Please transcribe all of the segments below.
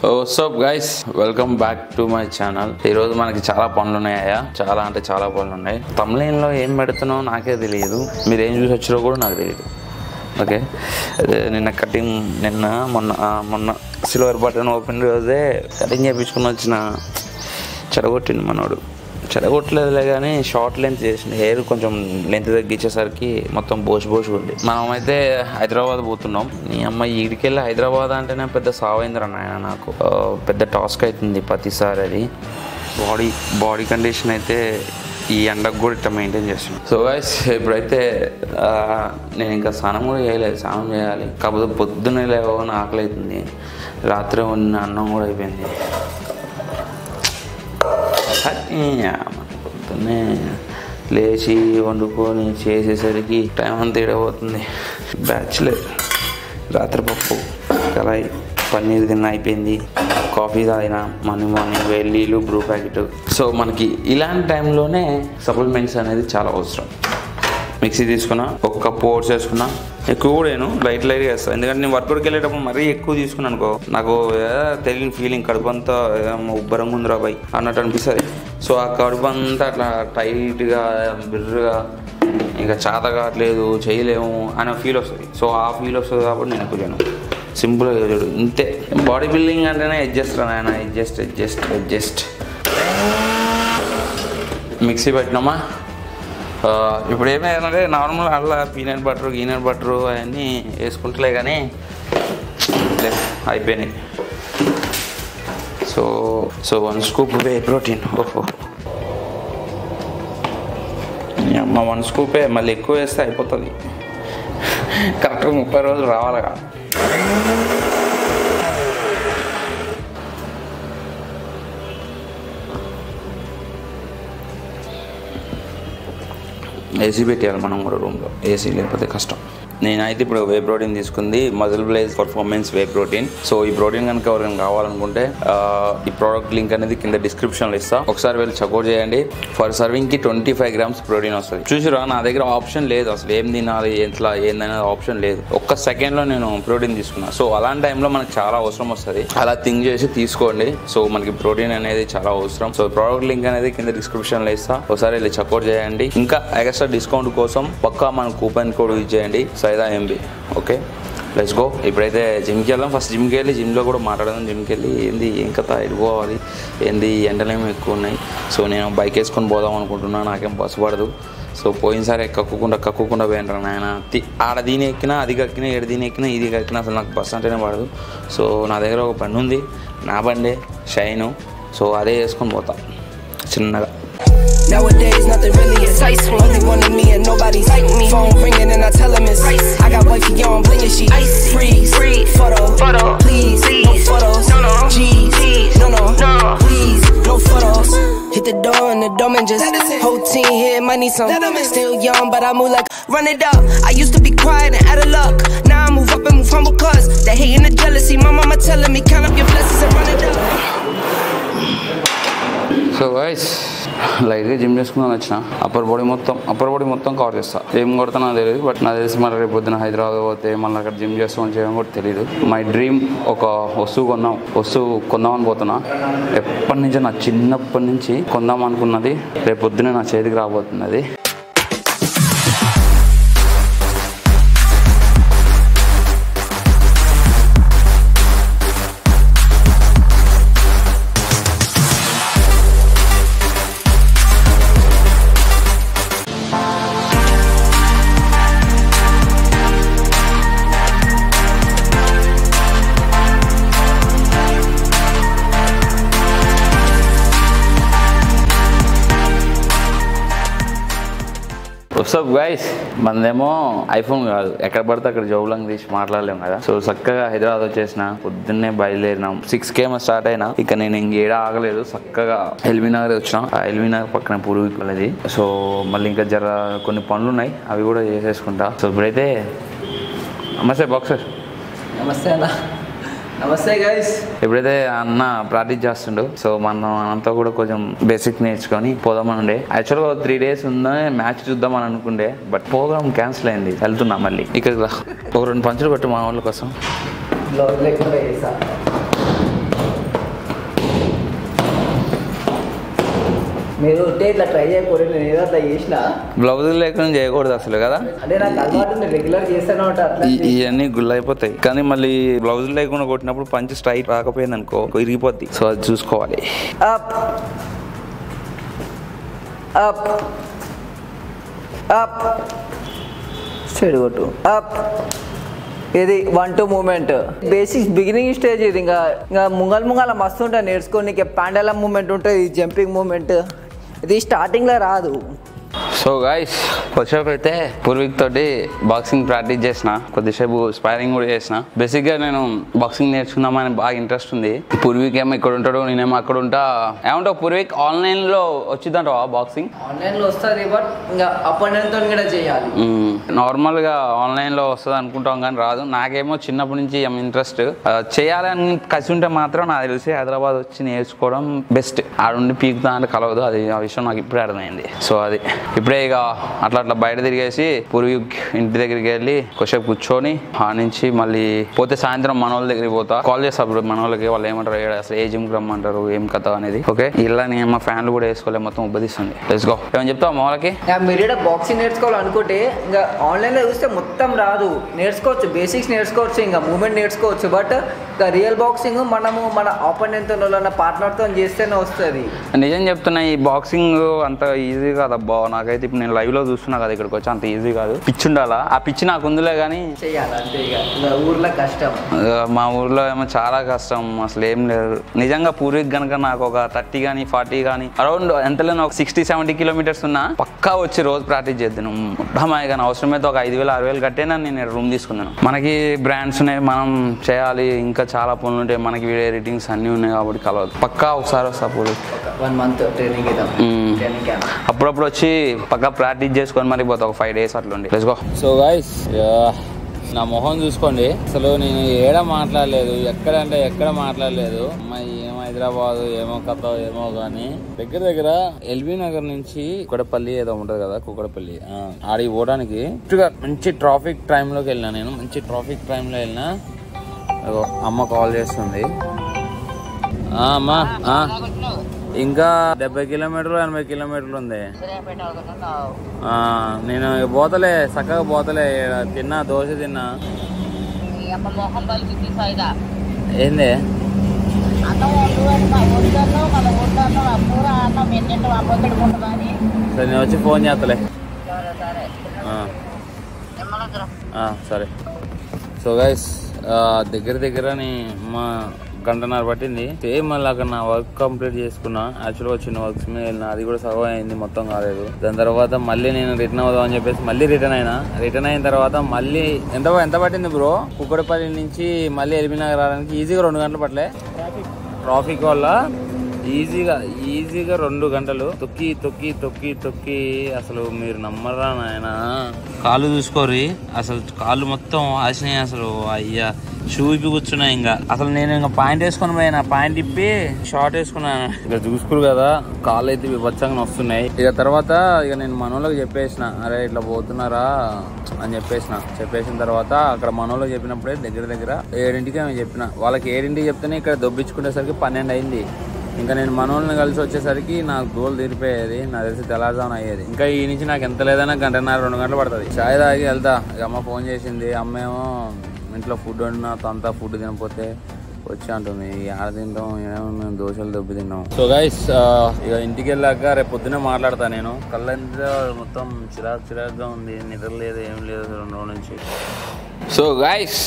WhatsApp guys, welcome back to my channel. ఈరోజు మనకి చాలా పనులు ఉన్నాయా, చాలా అంటే చాలా పనులు ఉన్నాయి. తమ్లైన్లో ఏం పెడుతున్నావు నాకే తెలియదు, మీరు ఏం చూసి వచ్చారో కూడా నాకు తెలియదు. ఓకే, నిన్న కటింగ్ మొన్న సిల్వర్ బటన్ ఓపెన్ రోజే కటింగ్ చేయించుకుని వచ్చిన చెడగొట్టింది మనోడు. చెడగొట్టలేదులే కానీ షార్ట్ లెంత్ చేసింది. హెయిర్ కొంచెం లెంత్ తగ్గించేసరికి మొత్తం బోసి ఉంది. మనమైతే హైదరాబాద్ పోతున్నాం. నీ అమ్మాయి ఈడికెళ్ళి హైదరాబాద్ అంటేనే పెద్ద సావేంద్ర నాయన, నాకు పెద్ద టాస్క్ అవుతుంది ప్రతిసారి. అది బాడీ కండిషన్ అయితే ఈ ఎండకు కూడా ఇట్లా మెయింటైన్ చేస్తున్నాను. సో గైస్, ఇప్పుడైతే నేను ఇంకా స్నానం కూడా చేయలేదు, స్నానం చేయాలి. కాకపోతే పొద్దున్నే లేవని ఆకలి అవుతుంది. రాత్రి ఉన్న అన్నం కూడా అయిపోయింది. పొద్దున్నే లేచి వండుకొని చేసేసరికి టైం అంతా ఇడబోతుంది. బ్యాచ్లర్ రాత్రి పప్పు కలాయి పన్నీర్ తిన్న అయిపోయింది. కాఫీ తాగిన మార్నింగ్ నీళ్ళు బ్రూ ప్యాకెట్. సో మనకి ఇలాంటి టైంలోనే సప్లిమెంట్స్ అనేది చాలా అవసరం. మిక్సీ తీసుకున్నా, ఒక కప్పు ఓట్స్ వేసుకున్నా. ఎక్కువ కూడా నేను లైట్గా వేస్తాను, ఎందుకంటే నేను వర్కౌట్కి వెళ్ళేటప్పుడు మరీ ఎక్కువ తీసుకున్నాను అనుకో, నాకు తెలియని ఫీలింగ్, కడుపు అంతా ఉబ్బరంగా ఉందిరా బాయ్ అన్నట్టు అనిపిస్తుంది. సో ఆ కడుపు అంతా అట్లా టైట్గా బిర్రగా ఇంకా చేత కావట్లేదు, చేయలేము అనే ఫీల్ వస్తుంది. సో ఆ ఫీల్ వస్తుంది కాబట్టి నేను ఎక్కువ చేయను. సింపుల్గా చూడు, ఇంతే. బాడీ బిల్డింగ్ అంటేనే అడ్జస్ట్ రా నాయన, అడ్జస్ట్. మిక్సీ పెట్టినామా. ఇప్పుడు ఏమైందంటే నార్మల్ అలా పీనట్ బటర్ అవన్నీ వేసుకుంటలే కానీ అయిపోయినాయి. So 1 scoop whey protein. ఓహో అమ్మ, 1 స్కూపే, మళ్ళీ ఎక్కువ వేస్తే అయిపోతుంది. కరెక్ట్గా 30 రోజులు రావాలిగా. ఏసీ పెట్టాలి మనం కూడా రూమ్లో, ఏసీ లేకపోతే కష్టం. నేనైతే ఇప్పుడు వే ప్రోటీన్ తీసుకుంది, muscle blaze performance whey protein. So ఈ ప్రోటీన్ కనుక ఎవరైనా కావాలనుకుంటే ఈ ప్రోడక్ట్ లింక్ అనేది కింద డిస్క్రిప్షన్లో ఇస్తా, ఒకసారి వెళ్ళి చెక్అవుట్ చేయండి. ఫర్ సర్వింగ్కి 25 grams ప్రోటీన్ వస్తుంది. చూసిరా, నా దగ్గర ఆప్షన్ లేదు అసలు, ఏం తినాలి ఎట్లా ఏందనేది ఆప్షన్ లేదు. ఒక్క సెకండ్లో నేను ప్రోటీన్ తీసుకున్నా. సో అలాంటి టైంలో మనకు చాలా అవసరం వస్తుంది, అలా థింక్ చేసి తీసుకోండి. సో మనకి ప్రోటీన్ అనేది చాలా అవసరం. సో ప్రోడక్ట్ లింక్ అనేది కింద డిస్క్రిప్షన్లో ఇస్తా, ఒకసారి వెళ్ళి చెక్అవుట్ చేయండి. ఇంకా ఎక్స్ట్రా డిస్కౌంట్ కోసం పక్కా మన కూపన్ కోడ్ యూజ్ చేయండి, Saida MB. Okay, let's go. ఇప్పుడైతే జిమ్కి వెళ్దాం. ఫస్ట్ జిమ్కి వెళ్ళి జిమ్లో కూడా మాట్లాడదాం. జిమ్కి వెళ్ళి ఏంది ఏం కథ, ఎడిపోవాలి ఏంది, ఎండలేమో ఎక్కువ ఉన్నాయి. సో నేను బైక్ వేసుకొని పోదాం అనుకుంటున్నా, నాకేం బస్సు పడదు. సో పోయినసారి కక్కుకుండా పోయినరా నాయన. ఆడ దీని ఎక్కినా, అది కక్కినా, ఏడు దీని ఎక్కినా, ఇది కక్కినా, అసలు నాకు బస్సు అంటేనే పడదు. సో నా దగ్గర ఒక బండి ఉంది, నా బండే షైను. సో అదే వేసుకొని పోతా చిన్నగా. Nowadays nothing really excites me. Only one of me and nobody's like me. Phone ringing and I tell him it's ice. I got wifey on blingin', she icy. Freeze, photo, please, no photos. G's, no, please, no photos. Hit the door and the dumb and just whole team here might need some. Still young but I move like run it up. I used to be quiet and out of luck. Now I move up and move humble cause they hating the jealousy. My mama telling me count up your blessings and run it up. So guys, లైట్గా gym చేసుకుందాం వచ్చిన. Upper body మొత్తం cover చేస్తా. ఏం కొడతానో తెలియదు, but నాకు తెలిసి మళ్ళీ రేపు పొద్దున హైదరాబాద్ పోతే మళ్ళీ అక్కడ జిమ్ చేస్తామని చేయడం కూడా తెలియదు. మై డ్రీమ్ ఒక వస్తువు కొందామని పోతున్నా. ఎప్పటి నుంచో, నా చిన్నప్పటి నుంచి కొందాం అనుకున్నది రేపు పొద్దున నా చేతికి రాబోతున్నది. వాట్సాప్ గైస్, మనదేమో ఐఫోన్ కాదు, ఎక్కడ పడితే అక్కడ జోబులంగా తీసి మాట్లాడలేము కదా. సో చక్కగా హైదరాబాద్ వచ్చేసిన, పొద్దున్నే బయలుదేరినాం. 6 AM స్టార్ట్ అయినా. ఇక నేను ఇంకేడ ఆగలేదు, చక్కగా ఎల్బీనగర్ వచ్చిన. ఆ ఎల్బీనగర్ పక్కన పూర్వీకులది. సో మళ్ళీ ఇంకా జర కొన్ని పనులు ఉన్నాయి, అవి కూడా చేసేసుకుంటా. సో ఇప్పుడైతే నమస్తే బాక్సర్. నమస్తే అన్న. నమస్తే గైస్. ఎప్పుడైతే అన్న ప్రాక్టీస్ చేస్తుండో, సో మనం అంతా కూడా కొంచెం బేసిక్ నేర్చుకొని పోదామని ఉండే. యాక్చువల్గా 3 days ఉందని మ్యాచ్ చూద్దామని అనుకుండే, బట్ ప్రోగ్రామ్ క్యాన్సిల్ అయింది. వెళ్తున్నా మళ్ళీ. ఇక్కడికి ఒక 2 పంచులు కొట్టు మా వాళ్ళ కోసం. మీరు ఇట్లా ట్రై చేయకూడదు, నేను ఏదో అట్లా చేసిన. బ్లౌజ్ లేకుండా చేయకూడదు అసలు కదా. అంటే నాకు అలవాటు నేను రెగ్యులర్ చేస్తాను అట్లా. ఇవన్నీ గుళ్ళు అయిపోతాయి, కానీ మళ్ళీ బ్లౌజ్ లేకుండా కొట్టినప్పుడు పంచ్ స్ట్రైట్ రాకపోయింది అనుకో ఇరిగిపోద్ది. సో అది చూసుకోవాలి. అప్ అప్ అప్ స్ట్రైట్ కొట్టు. అప్ ఇది 1-2 మూమెంట్ బేసిక్స్ బిగినింగ్ స్టేజ్. ఇది ఇంకా ముంగల మస్తు ఉంటుంది నేర్చుకోనికి. పాండల మూమెంట్ ఉంటుంది, జంపింగ్ మూమెంట్. ఇది స్టార్టింగ్లో రాదు. సో గైస్ కొద్దిసేపు అయితే పూర్వీక్ తోటి బాక్సింగ్ ప్రాక్టీస్ చేసిన, కొద్దిసేపు స్పైరింగ్ కూడా చేసిన. బేసిక్గా నేను బాక్సింగ్ నేర్చుకుందామని బాగా ఇంట్రెస్ట్ ఉంది. పూర్వీక్ ఏమో ఇక్కడ ఉంటాడు, నేనేమో అక్కడ ఉంటా. ఏమంటావు పూర్వీక్, ఆన్లైన్లో వచ్చిందంటావా బాక్సింగ్? ఆన్లైన్లో వస్తుంది, బట్ ఇంకా అపోనెంట్తో కూడా చేయాలి. నార్మల్గా ఆన్లైన్లో వస్తుంది అనుకుంటాం కానీ రాదు. నాకేమో చిన్నప్పటి నుంచి ఏమో ఇంట్రెస్ట్. చేయాలని కసి ఉంటే మాత్రం నాకు తెలిసి హైదరాబాద్ వచ్చి నేర్చుకోవడం బెస్ట్. ఆడుండి పీకుతా అంటే కలవదు. అది ఆ విషయం నాకు ఇప్పుడే అర్థమైంది. సో అది ఇప్పుడే ఇక అట్లా బయట తిరిగేసి పూర్వీక్ ఇంటి దగ్గరికి వెళ్ళి కొద్దిసేపు కూర్చొని ఆ నుంచి మళ్ళీ పోతే సాయంత్రం మన వాళ్ళ దగ్గరికి పోతా. కాల్ చేస్తారు మన వాళ్ళకి, వాళ్ళు ఏమంటారు అసలు ఏ జిమ్కి రమ్మంటారు ఏం కథ అనేది. ఓకే ఇలా నేను మా ఫ్యాన్లు కూడా వేసుకోలేదు, మొత్తం ఉబ్బదిస్తుంది. Let's go. ఏమని చెప్తావు మా వాళ్ళకి? మీరు బాక్సింగ్ నేర్చుకోవాలనుకుంటే ఇంకా ఆన్లైన్లో చూస్తే మొత్తం రాదు. నేర్చుకోవచ్చు, బేసిక్స్ నేర్చుకోవచ్చు, ఇంకా మూమెంట్ నేర్చుకోవచ్చు. బట్ ఇంకా రియల్ బాక్సింగ్ మనము మన ఆపోనెంట్తో పార్ట్నర్తో చేస్తేనే వస్తుంది. నిజం చెప్తున్నా, ఈ బాక్సింగ్ అంత ఈజీ కాదబ్బా. నాకైతే ఇప్పుడు నేను లైవ్ లో చూస్తున్నా కదా, ఇక్కడికి వచ్చి అంత ఈజీ కాదు. పిచ్ ఉండాలా, ఆ పిచ్ నాకు ఉందిలే కానీ చెయ్యాలంటే ఇక ఊర్లో కష్టం. మా ఊర్లో ఏమో చాలా కష్టం, అసలు ఏం లేదు. నిజంగా పూర్వీక్ కనుక నాకు ఒక 30 కానీ 40 కానీ అరౌండ్ ఎంతలేను ఒక 60-70 కిలోమీటర్స్ ఉన్నా పక్కా వచ్చి రోజు ప్రాక్టీస్ చేద్దాను. ముట్టమాయి కానీ అవసరమైతే ఒక 5,000-6,000 కట్టేనా నేను రూమ్ తీసుకున్నాను. మనకి బ్రాండ్స్ ఉన్నాయి, మనం చేయాలి, ఇంకా చాలా పనులు ఉంటాయి మనకి. వీడియో ఎడిటింగ్స్ అన్నీ ఉన్నాయి కాబట్టి కలవదు. పక్కా ఒకసారి వస్తా పూర్వీక్, 1 month ట్రైనింగ్ అప్పుడప్పుడు వచ్చి పక్కా ప్రాక్టీస్ చేసుకొని మరి పోతా. ఒక 5 days అట్లుండి. Let's go. సో గైస్ నా మొహం చూసుకోండి, అసలు నేను ఏడ మాట్లాడలేదు, ఎక్కడ మాట్లాడలేదు. అమ్మాయి ఏమో హైదరాబాద్ ఏమో కథ ఏమో కానీ దగ్గర ఎల్బీ నగర్ నుంచి కుక్కడపల్లి ఏదో ఉంటది కదా, కుక్కడపల్లి ఆడికి పోవడానికి మంచి ట్రాఫిక్ టైంలోకి వెళ్ళినా. నేను మంచి ట్రాఫిక్ టైంలో వెళ్ళినా. అమ్మ కాల్ చేస్తుంది. అమ్మా ఇంకా 70 కిలోమీటర్లు 80 కిలోమీటర్లు ఉంది. నేను పోతలే, చక్కగా పోతలే. తిన్నా, దోశ తిన్నా. ఏంది సరే నేను వచ్చి ఫోన్ చేస్తలే. సరే. సో గైస్ దగ్గరని మా 1.5 గంట పట్టింది. సేమ్ మళ్ళీ అక్కడ నా వర్క్ కంప్లీట్ చేసుకున్నా. యాక్చువల్గా చిన్న వర్క్స్ మీద వెళ్ళినా, అది కూడా సగం అయింది, మొత్తం కాలేదు. దాని తర్వాత మళ్ళీ నేను రిటర్న్ అవుదాం అని చెప్పేసి మళ్ళీ రిటర్న్ అయిన తర్వాత మళ్ళీ ఎంత పట్టింది బ్రో, కుక్కడపల్లి నుంచి మళ్ళీ ఎల్బీ నగర్ రావడానికి ఈజీగా 2 గంటలు పట్టలే. ట్రాఫిక్ వల్ల ఈజీగా 2 గంటలు తొక్కి అసలు మీరు నమ్మరా నాయన. కాళ్ళు చూసుకోరి, అసలు కాళ్ళు మొత్తం ఆసినాయి. అసలు అయ్యా షూ ఇప్పి కూర్చున్నాయి. ఇంకా అసలు నేను ఇంకా పాయింట్ వేసుకొని పోయినా, పాయింట్ ఇప్పి షార్ట్ వేసుకున్నాను. ఇక చూసుకోరు కదా, కాళ్ళు అయితే విభత్సంగా వస్తున్నాయి. ఇక తర్వాత నేను మనోళ్ళకి చెప్పేసిన, అరే ఇట్లా పోతున్నారా అని చెప్పేసిన తర్వాత అక్కడ మనోళ్ళకి చెప్పినప్పుడే దగ్గర 7ంటికి ఏమో చెప్పిన. వాళ్ళకి 7ంటికి చెప్తేనే ఇక్కడ దొబ్బించుకునేసరికి 12 అయింది. ఇంకా నేను మనోళ్ళని కలిసి వచ్చేసరికి నాకు దోలు తీరిపోయేది. నాకు తెలిసి తెల్లారుజామున అయ్యేది. ఇంకా ఈ నుంచి నాకు ఎంత లేదన్నా 1.5-2 గంటలు పడుతుంది. చాయ్ తాగి వెళ్తా. ఇక అమ్మ ఫోన్ చేసింది. అమ్మేమో ఇంట్లో ఫుడ్ వండినా, అంతా ఫుడ్ తినకపోతే వచ్చి అంటుంది. ఆడ తింటాం, ఏమన్నా దోశలు దొబ్బి తిన్నాం. సో గైస్ ఇక ఇంటికి వెళ్ళాక రేపు పొద్దునే మాట్లాడతా. నేను కళ్ళంతా మొత్తం చిరాకుగా ఉంది, నిద్ర లేదు, ఏం లేదు 2 రోజుల నుంచి. సో గైస్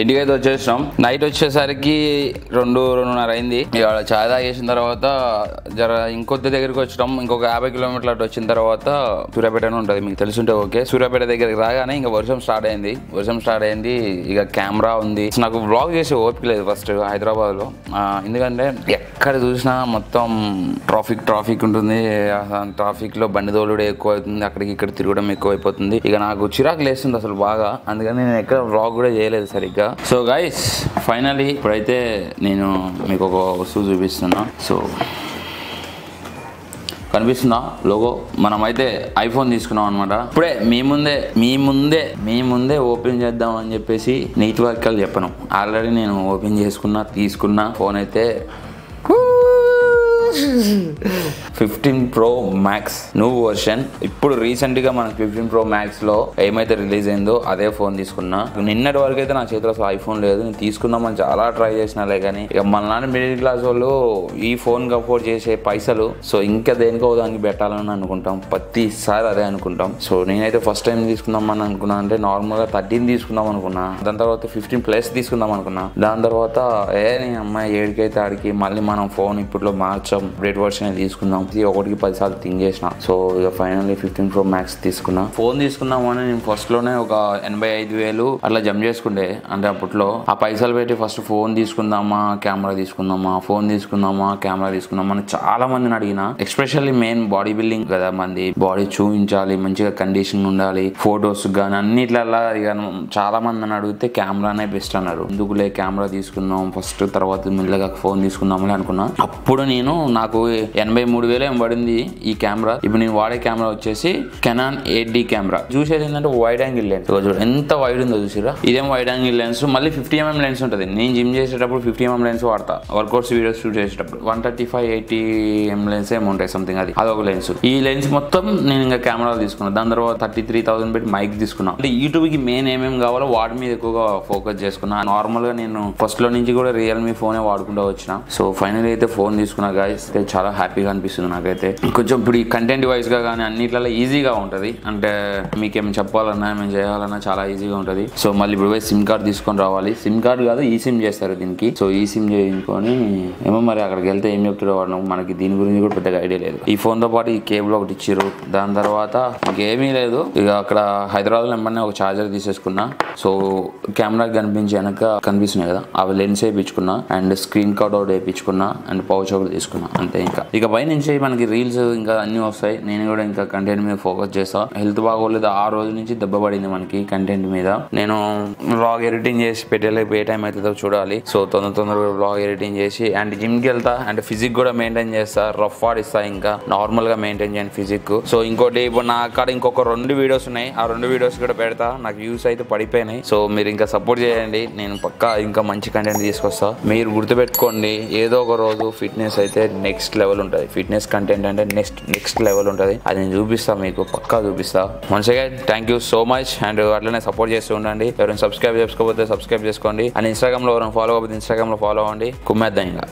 ఇంటికైతే వచ్చేసినాం. నైట్ వచ్చేసరికి 2-2:30 అయింది. ఇవాళ చాయ్ తాగేసిన తర్వాత ఇంకొద్ది దగ్గరికి వచ్చినాం. ఇంకొక 50 కిలోమీటర్లు అటు వచ్చిన తర్వాత సూర్యాపేట ఉంటుంది, మీకు తెలుసుంటే ఓకే. సూర్యాపేట దగ్గరికి రాగానే ఇంకా వర్షం స్టార్ట్ అయింది. ఇక కెమెరా ఉంది. నాకు బ్లాగ్ చేసే ఓపిక లేదు ఫస్ట్ హైదరాబాద్ లో. ఎందుకంటే ఎక్కడ చూసినా మొత్తం ట్రాఫిక్ ఉంటుంది. ట్రాఫిక్ లో బండి తోలుడు ఎక్కువ అవుతుంది, అక్కడికి ఇక్కడ తిరగడం ఎక్కువ అయిపోతుంది. ఇక నాకు చిరాకు లేస్తుంది అసలు బాగా. అందుకని నేను ఎక్కడ వ్లాగ్ కూడా చేయలేదు సరిగ్గా. సో గైస్ ఫైనలీ ఇప్పుడైతే నేను మీకు ఒక వస్తువు చూపిస్తున్నా. సో కనిపిస్తుందా లోగో? మనమైతే ఐఫోన్ తీసుకున్నాం అనమాట. ఇప్పుడే మీ ముందే ఓపెన్ చేద్దాం అని చెప్పేసి నీట్ వర్కల్ చెప్పను. ఆల్రెడీ నేను ఓపెన్ తీసుకున్నా ఫోన్ అయితే 15 Pro Max న్యూ వర్షన్. ఇప్పుడు రీసెంట్గా మనకి 15 Pro Maxలో ఏమైతే రిలీజ్ అయిందో అదే ఫోన్ తీసుకున్నా. నిన్నటి వరకు అయితే నా చేతిలో అసలు ఐఫోన్ లేదు. నేను తీసుకుందామని చాలా ట్రై చేసినాలే కానీ ఇక మన నాన్న మిడిల్ క్లాస్ వాళ్ళు ఈ ఫోన్కి అఫోర్డ్ చేసే పైసలు సో ఇంకా దేనికో దానికి పెట్టాలని అనుకుంటాం. ప్రతిసారి అదే అనుకుంటాం. సో నేనైతే ఫస్ట్ టైం తీసుకుందామని అనుకున్నా అంటే నార్మల్గా 13 తీసుకుందాం అనుకున్నా. దాని తర్వాత 15+ తీసుకుందాం అనుకున్నా. దాని తర్వాత నీ అమ్మాయి ఏడికైతే ఆడికి మళ్ళీ మనం ఫోన్ ఇప్పట్లో మార్చాం, అప్డేట్ వర్షన్ తీసుకుందాం. ఒకటికి 10 సార్లు థింక్ చేసిన. సో ఇక ఫైనల్లీ 15 Pro Max తీసుకున్నా. ఫోన్ తీసుకుందాం అని నేను ఫస్ట్లోనే ఒక 85,000 అట్లా జంప్ చేసుకుంటే, అంటే అప్పట్లో ఆ పైసలు పెట్టి ఫస్ట్ ఫోన్ తీసుకుందామా కెమెరా తీసుకుందామా, ఫోన్ తీసుకుందామా కెమెరా తీసుకుందామా అని చాలా మందిని అడిగిన. ఎస్పెషల్లీ మెయిన్ బాడీ బిల్డింగ్ కదా, మంది బాడీ చూపించాలి, మంచిగా కండిషన్ ఉండాలి, ఫొటోస్ కానీ అన్నిట్లల్లా ఇక చాలా మందిని అడిగితే కెమెరానే బెస్ట్ అన్నారు. ఎందుకులే కెమెరా తీసుకుందాం ఫస్ట్, తర్వాత మెల్లగా ఫోన్ తీసుకుందామని అనుకున్నా. అప్పుడు నాకు 83,000 ఏం పడింది ఈ కెమెరా. ఇప్పుడు నేను వాడే కెమెరా వచ్చేసి కెనాన్ 8D కెమెరా. చూసేది ఏంటంటే వైడ్ యాంగిల్ లెన్స్. చూడు ఎంత వైడ్ ఉందో చూసిరా. ఇదేం వైడ్ యాంగిల్ లెన్స్, మళ్ళీ 50mm లెన్స్ ఉంటుంది. నేను జిమ్ చేసేటప్పుడు 50mm లెన్స్ వాడతా, వర్కౌట్స్ వీడియోస్ షూట్ చేసేటప్పుడు 135-80mm లెన్స్ ఏమి ఉంటాయి సంథింగ్. అదొక లెన్స్. ఈ లెన్స్ మొత్తం నేను ఇంకా కెమెరా తీసుకున్నాను. దాని తర్వాత 33,000 పెట్టి మైక్ తీసుకున్నా. అంటే యూట్యూబ్కి మెయిన్ ఏమేమి కావాలో వాటి మీద ఎక్కువగా ఫోకస్ చేసుకున్నా. నార్మల్గా నేను ఫస్ట్లో నుంచి కూడా రియల్మీ ఫోనే వాడుకుంటూ వచ్చిన. సో ఫైనల్ అయితే ఫోన్ తీసుకున్నా గాయస్. చాలా హ్యాపీగా అనిపిస్తుంది నాకైతే. కొంచెం ఇప్పుడు ఈ కంటెంట్ వైజ్గా కానీ అన్నిట్లలో ఈజీగా ఉంటుంది. అంటే మీకేమైనా చెప్పాలన్నా ఏమైనా చేయాలన్నా చాలా ఈజీగా ఉంటుంది. సో మళ్ళీ ఇప్పుడు పోయి సిమ్ కార్డ్ తీసుకొని రావాలి. సిమ్ కార్డ్ కాదు, ఈ సిమ్ చేస్తారు దీనికి. సో ఈ సిమ్ చేయించుకొని ఏమో మరి అక్కడికి వెళ్తే ఏం చెప్తారో వాడు, మనకి దీని గురించి కూడా పెద్దగా ఐడియా లేదు. ఈ ఫోన్తో పాటు ఈ కేబుల్ ఒకటి ఇచ్చారు. దాని తర్వాత ఇంకేమీ లేదు. ఇక అక్కడ హైదరాబాద్లో ఏమన్నా ఒక ఛార్జర్ తీసేసుకున్నా. సో కెమెరాకి కనిపించి వెనక కనిపిస్తున్నాయి కదా, అవి లెన్స్ వేయించుకున్నా అండ్ స్క్రీన్ కార్డ్ ఒకటి వేయించుకున్నా అండ్ పౌచ్ ఒకటి తీసుకున్నా. అంతే. ఇక పై నుంచి మనకి రీల్స్ ఇంకా అన్ని వస్తాయి. నేను కూడా ఇంకా కంటెంట్ మీద ఫోకస్ చేస్తా. హెల్త్ బాగోలేదు, ఆ రోజు నుంచి దెబ్బ పడింది మనకి కంటెంట్ మీద. నేను వ్లాగ్ ఎడిటింగ్ చేసి పెట్టేలేక ఏ టైం అవుతుందో చూడాలి. సో తొందరగా వ్లాగ్ ఎడిటింగ్ చేసి అండ్ జిమ్కి వెళ్తా అండ్ ఫిజిక్ కూడా మెయింటైన్ చేస్తా. రఫ్ ఆడిస్తా, ఇంకా నార్మల్ గా మెయింటైన్ చేయండి ఫిజిక్. సో ఇంకోటి ఇప్పుడు నా అక్కడ ఇంకొక 2 వీడియోస్ ఉన్నాయి. ఆ 2 వీడియోస్ కూడా పెడతా. నాకు వ్యూస్ అయితే పడిపోయినాయి. సో మీరు ఇంకా సపోర్ట్ చేయండి. నేను పక్కా ఇంకా మంచి కంటెంట్ తీసుకొస్తా. మీరు గుర్తుపెట్టుకోండి, ఏదో ఒక రోజు ఫిట్నెస్ అయితే నెక్స్ట్ లెవెల్ ఉంటుంది. ఫిట్నెస్ కంటెంట్ అంటే నెక్స్ట్ లెవెల్ ఉంటుంది. అది నేను చూపిస్తా, మీకు పక్కా చూపిస్తా. Once again thank you so much. And అట్లనే సపోర్ట్ చేస్తూ ఉండండి. ఎవరైనా సబ్స్క్రైబ్ చేసుకోకపోతే సబ్స్క్రైబ్ చేసుకోండి. అండ్ ఇన్స్టాగ్రామ్లో ఎవరైనా ఫాలో అవ్వకపోతే ఇన్స్టాగ్రామ్లో ఫాలో అవ్వండి. కుమ్మేద్దాం ఇంకా.